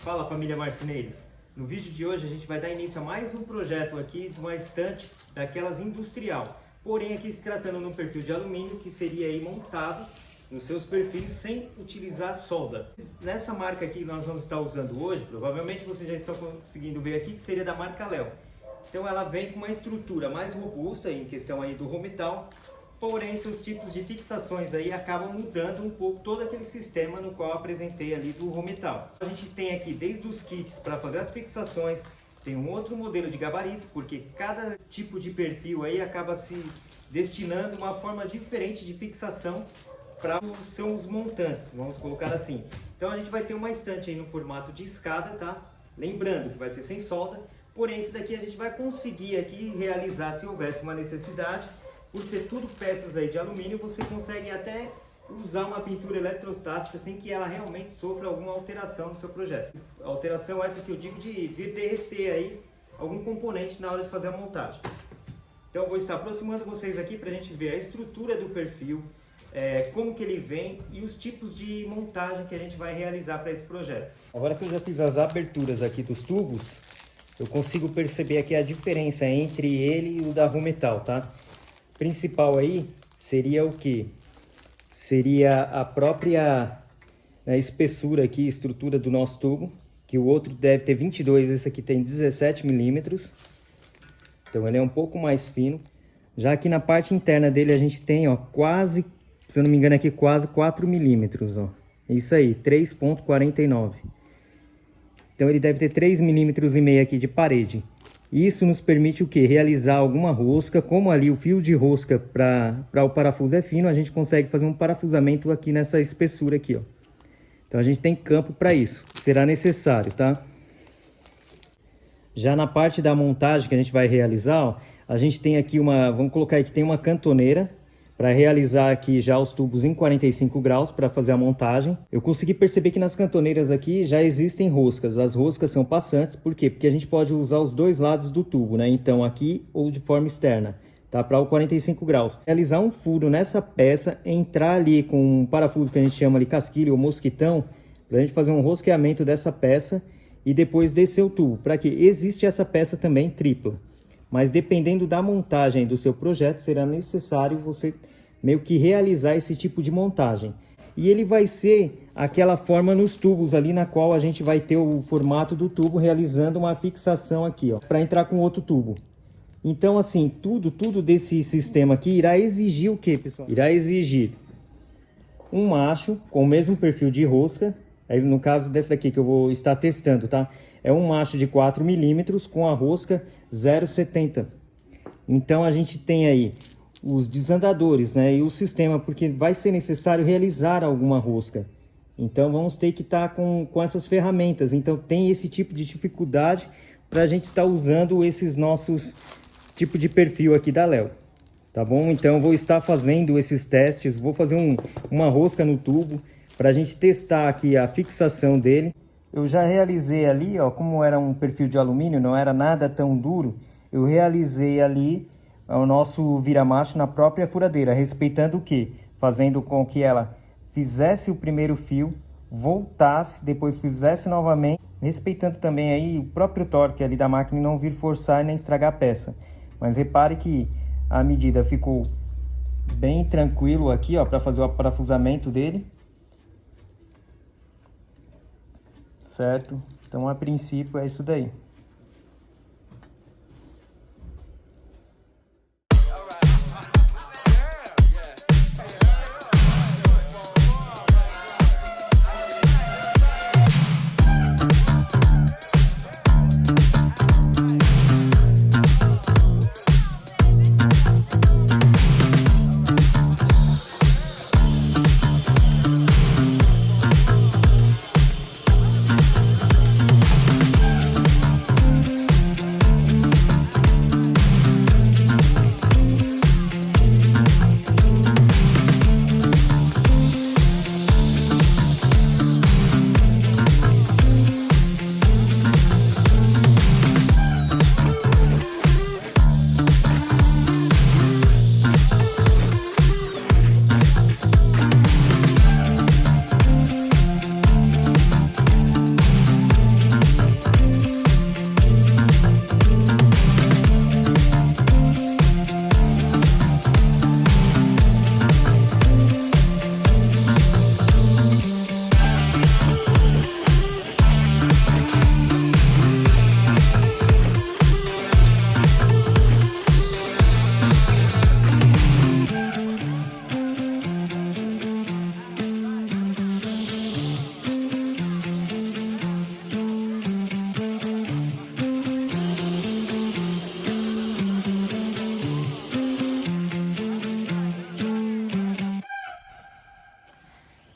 Fala, família Marceneiros! No vídeo de hoje a gente vai dar início a mais um projeto aqui de uma estante daquelas industrial, porém aqui se tratando de um perfil de alumínio que seria aí montado nos seus perfis sem utilizar solda. Nessa marca aqui que nós vamos estar usando hoje, provavelmente vocês já estão conseguindo ver aqui, que seria da marca Léo. Então ela vem com uma estrutura mais robusta em questão aí do Rometal, porém seus tipos de fixações aí acabam mudando um pouco todo aquele sistema no qual eu apresentei ali do Rometal. A gente tem aqui desde os kits para fazer as fixações, tem um outro modelo de gabarito, porque cada tipo de perfil aí acaba se destinando uma forma diferente de fixação para os seus montantes, vamos colocar assim. Então a gente vai ter uma estante aí no formato de escada, tá? Lembrando que vai ser sem solda, porém esse daqui a gente vai conseguir aqui realizar se houvesse uma necessidade. Por ser tudo peças aí de alumínio, você consegue até usar uma pintura eletrostática sem que ela realmente sofra alguma alteração no seu projeto. A alteração essa que eu digo de vir derreter aí algum componente na hora de fazer a montagem. Então eu vou estar aproximando vocês aqui para a gente ver a estrutura do perfil, como que ele vem e os tipos de montagem que a gente vai realizar para esse projeto. Agora que eu já fiz as aberturas aqui dos tubos, eu consigo perceber aqui a diferença entre ele e o da Rometal, tá? Principal aí seria o que? Seria a própria espessura aqui, estrutura do nosso tubo, que o outro deve ter 22, esse aqui tem 17 milímetros. Então ele é um pouco mais fino. Já aqui na parte interna dele a gente tem, ó, quase, se eu não me engano aqui, quase 4 milímetros, ó. Isso aí, 3,49. Então ele deve ter 3,5 milímetros aqui de parede. Isso nos permite o que? Realizar alguma rosca, como ali o fio de rosca para o parafuso é fino, a gente consegue fazer um parafusamento aqui nessa espessura aqui, ó. Então a gente tem campo para isso, será necessário, tá? Já na parte da montagem que a gente vai realizar, ó, a gente tem aqui vamos colocar aí que tem uma cantoneira para realizar aqui já os tubos em 45 graus para fazer a montagem. Eu consegui perceber que nas cantoneiras aqui já existem roscas. As roscas são passantes, por quê? Porque a gente pode usar os dois lados do tubo, né? Então aqui ou de forma externa, tá? Para o 45 graus. Realizar um furo nessa peça, entrar ali com um parafuso que a gente chama de casquilho ou mosquitão, para a gente fazer um rosqueamento dessa peça e depois descer o tubo. Para que existe essa peça também tripla. Mas dependendo da montagem do seu projeto, será necessário você meio que realizar esse tipo de montagem. E ele vai ser aquela forma nos tubos ali, na qual a gente vai ter o formato do tubo realizando uma fixação aqui, ó, para entrar com outro tubo. Então assim, tudo desse sistema aqui irá exigir o que, pessoal? Irá exigir um macho com o mesmo perfil de rosca. Aí, no caso desse daqui que eu vou estar testando, tá? É um macho de 4 milímetros com a rosca 0,70. Então a gente tem aí os desandadores, né? E o sistema, porque vai ser necessário realizar alguma rosca. Então vamos ter que estar com essas ferramentas. Então tem esse tipo de dificuldade para a gente estar usando esses nossos tipo de perfil aqui da Léo. Tá bom? Então eu vou estar fazendo esses testes, vou fazer uma rosca no tubo para a gente testar aqui a fixação dele. Eu já realizei ali, ó, como era um perfil de alumínio, não era nada tão duro, eu realizei ali o nosso vira-macho na própria furadeira, respeitando o quê? Fazendo com que ela fizesse o primeiro fio, voltasse, depois fizesse novamente, respeitando também aí o próprio torque ali da máquina e não vir forçar e nem estragar a peça. Mas repare que a medida ficou bem tranquilo aqui, ó, para fazer o parafusamento dele. Certo? Então, a princípio, é isso daí.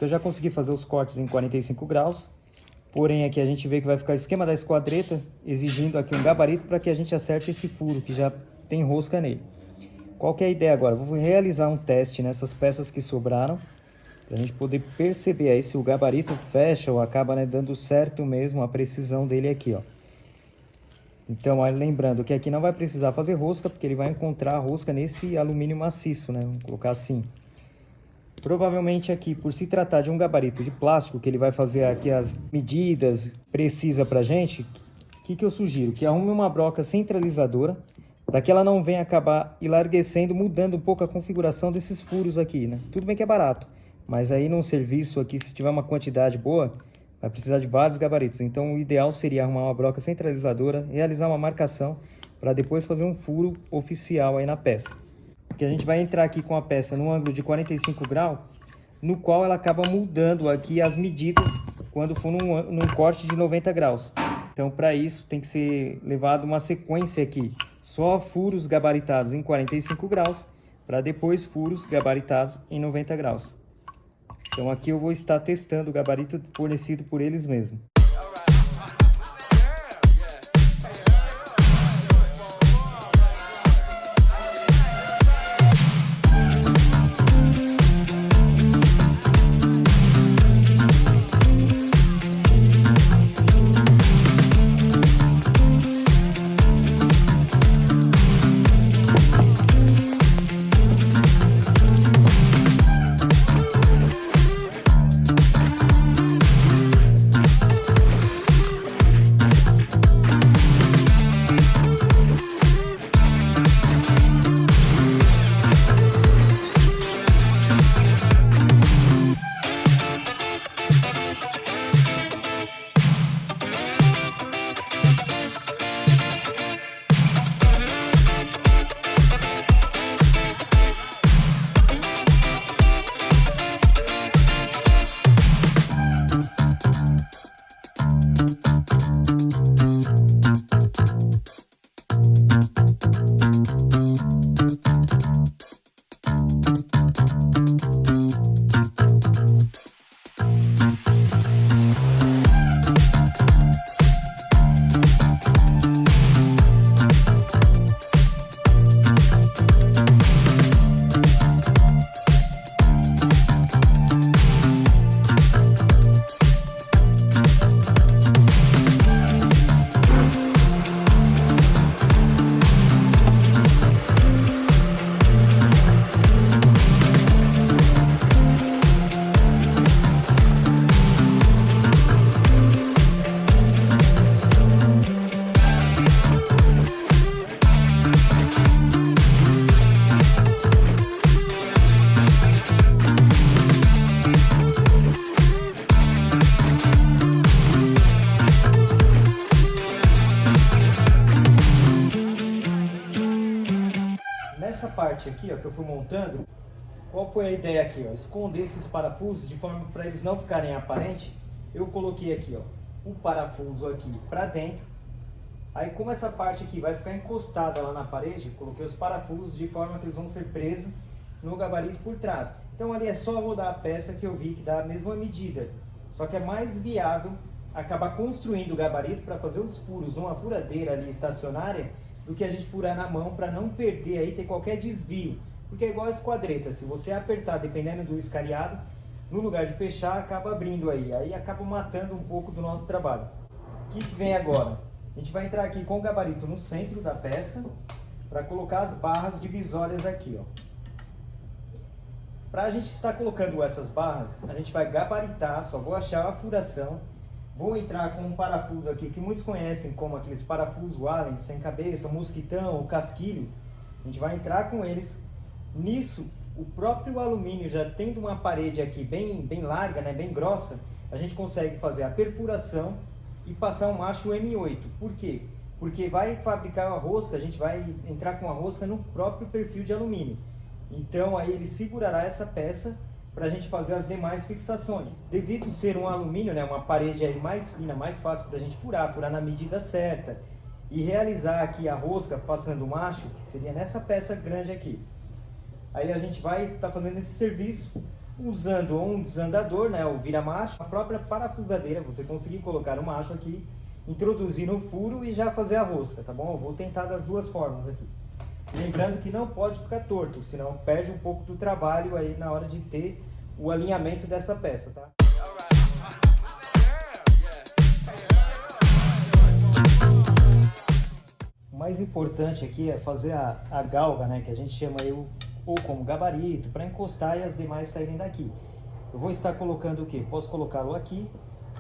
que eu já consegui fazer os cortes em 45 graus. Porém, aqui a gente vê que vai ficar o esquema da esquadreta, exigindo aqui um gabarito para que a gente acerte esse furo, que já tem rosca nele. Qual que é a ideia agora? Vou realizar um teste nessas peças que sobraram, para a gente poder perceber aí se o gabarito fecha ou acaba, né, dando certo mesmo a precisão dele aqui, ó. Então, lembrando que aqui não vai precisar fazer rosca, porque ele vai encontrar a rosca nesse alumínio maciço, né? Vamos colocar assim. Provavelmente aqui, por se tratar de um gabarito de plástico, que ele vai fazer aqui as medidas precisas pra gente, o que eu sugiro? Que arrume uma broca centralizadora, para que ela não venha acabar enlarguecendo, mudando um pouco a configuração desses furos aqui, né? Tudo bem que é barato, mas aí num serviço aqui, se tiver uma quantidade boa, vai precisar de vários gabaritos. Então o ideal seria arrumar uma broca centralizadora, realizar uma marcação, para depois fazer um furo oficial aí na peça. Porque a gente vai entrar aqui com a peça num ângulo de 45 graus, no qual ela acaba mudando aqui as medidas quando for num corte de 90 graus. Então, para isso, tem que ser levado uma sequência aqui. Só furos gabaritados em 45 graus, para depois furos gabaritados em 90 graus. Então, aqui eu vou estar testando o gabarito fornecido por eles mesmos. Nessa parte aqui, ó, que eu fui montando, qual foi a ideia aqui, ó? Esconder esses parafusos de forma para eles não ficarem aparentes. Eu coloquei aqui, ó, o parafuso aqui para dentro. Aí, como essa parte aqui vai ficar encostada lá na parede, coloquei os parafusos de forma que eles vão ser presos no gabarito por trás. Então ali é só rodar a peça que eu vi que dá a mesma medida. Só que é mais viável acabar construindo o gabarito para fazer os furos numa furadeira ali estacionária do que a gente furar na mão, para não perder aí, ter qualquer desvio. Porque é igual a esquadreta, se você apertar dependendo do escariado, no lugar de fechar acaba abrindo aí acaba matando um pouco do nosso trabalho. O que vem agora? A gente vai entrar aqui com o gabarito no centro da peça para colocar as barras divisórias aqui, ó. Para a gente estar colocando essas barras, a gente vai gabaritar, só vou achar a furação. Vou entrar com um parafuso aqui que muitos conhecem como aqueles parafusos Allen, sem cabeça, mosquitão, casquilho. A gente vai entrar com eles. Nisso, o próprio alumínio já tendo uma parede aqui bem larga, né, bem grossa, a gente consegue fazer a perfuração e passar um macho M8. Por quê? Porque vai fabricar a rosca, a gente vai entrar com a rosca no próprio perfil de alumínio. Então aí ele segurará essa peça para a gente fazer as demais fixações. Devido ser um alumínio, né, uma parede aí mais fina, mais fácil para a gente furar na medida certa e realizar aqui a rosca passando o macho, que seria nessa peça grande aqui. Aí a gente vai estar fazendo esse serviço usando um desandador, né, o vira-macho, a própria parafusadeira, você conseguir colocar o macho aqui, introduzir no furo e já fazer a rosca, tá bom? Eu vou tentar das duas formas aqui. Lembrando que não pode ficar torto, senão perde um pouco do trabalho aí na hora de ter o alinhamento dessa peça, tá? O mais importante aqui é fazer a galga, né, que a gente chama aí ou como gabarito, para encostar e as demais saírem daqui. Eu vou estar colocando o que? Posso colocá-lo aqui,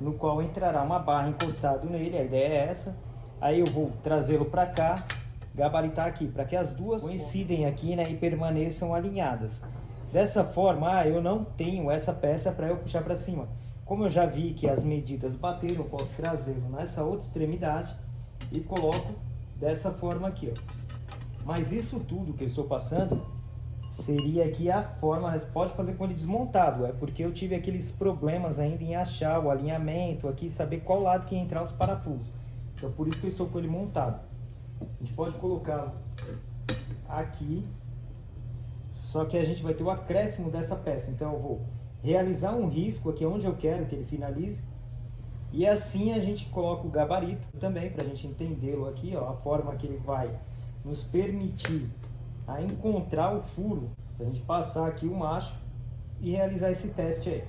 no qual entrará uma barra encostado nele, a ideia é essa. Aí eu vou trazê-lo para cá, gabaritar aqui, para que as duas coincidem aqui, né, e permaneçam alinhadas. Dessa forma, eu não tenho essa peça para eu puxar para cima. Como eu já vi que as medidas bateram, eu posso trazê-lo nessa outra extremidade e coloco dessa forma aqui, ó. Mas isso tudo que eu estou passando seria aqui a forma, pode fazer com ele desmontado, é porque eu tive aqueles problemas ainda em achar o alinhamento aqui, saber qual lado que ia entrar os parafusos. Então por isso que eu estou com ele montado. A gente pode colocá-lo aqui, só que a gente vai ter o acréscimo dessa peça. Então eu vou realizar um risco aqui onde eu quero que ele finalize, e assim a gente coloca o gabarito também, para a gente entendê-lo aqui, ó, a forma que ele vai nos permitir a encontrar o furo, para a gente passar aqui o macho e realizar esse teste aí.